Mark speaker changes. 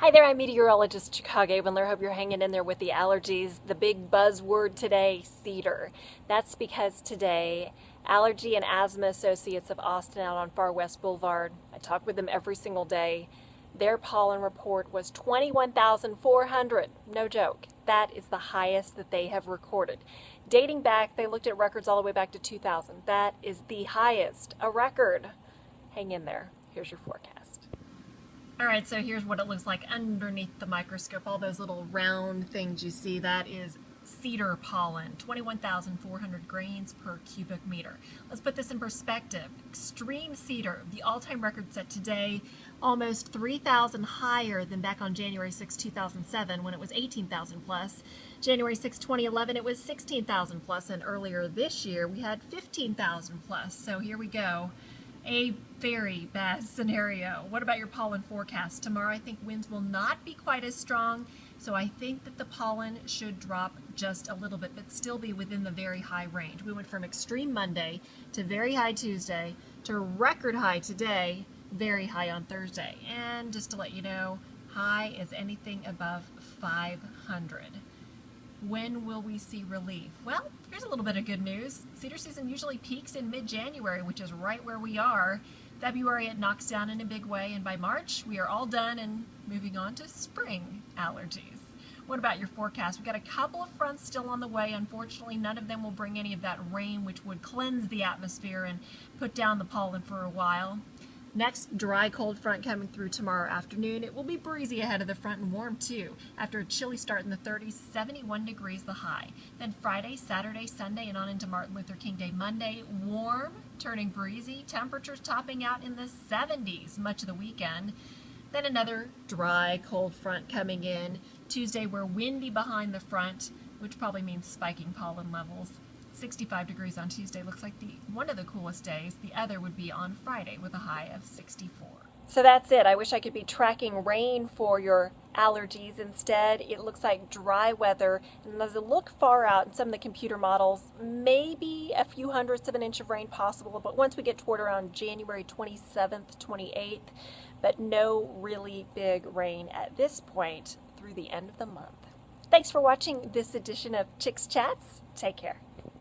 Speaker 1: Hi there, I'm Meteorologist Chikage. Windler. Hope you're hanging in there with the allergies. The big buzzword today, Cedar. That's because today, Allergy and Asthma Associates of Austin out on Far West Boulevard, I talk with them every single day. Their pollen report was 21,400. No joke. That is the highest that they have recorded. Dating back, they looked at records all the way back to 2000. That is the highest, a record. Hang in there. Here's your forecast. All right, so here's what it looks like underneath the microscope. All those little round things you see, that is cedar pollen, 21,400 grains per cubic meter. Let's put this in perspective. Extreme cedar, the all-time record set today, almost 3,000 higher than back on January 6, 2007 when it was 18,000 plus. January 6, 2011 it was 16,000 plus, and earlier this year we had 15,000 plus. So here we go. A very bad scenario. What about your pollen forecast? Tomorrow I think winds will not be quite as strong, so I think that the pollen should drop just a little bit, but still be within the very high range. We went from extreme Monday to very high Tuesday to record high today, very high on Thursday. And just to let you know, high is anything above 500. When will we see relief? Well, here's a little bit of good news. Cedar season usually peaks in mid-January, which is right where we are. February it knocks down in a big way, and by March we are all done and moving on to spring allergies. What about your forecast? We've got a couple of fronts still on the way. Unfortunately, none of them will bring any of that rain, which would cleanse the atmosphere and put down the pollen for a while. Next, dry cold front coming through tomorrow afternoon. It will be breezy ahead of the front and warm too. After a chilly start in the 30s, 71 degrees the high. Then Friday, Saturday, Sunday, and on into Martin Luther King Day Monday, warm, turning breezy, temperatures topping out in the 70s much of the weekend. Then another dry cold front coming in. Tuesday, we're windy behind the front, which probably means spiking pollen levels. 65 degrees on Tuesday looks like one of the coolest days. The other would be on Friday with a high of 64. So that's it. I wish I could be tracking rain for your allergies. Instead, it looks like dry weather. And as I look far out in some of the computer models, maybe a few hundredths of an inch of rain possible, but once we get toward around January 27th, 28th, but no really big rain at this point through the end of the month. Thanks for watching this edition of Chicks Chats. Take care.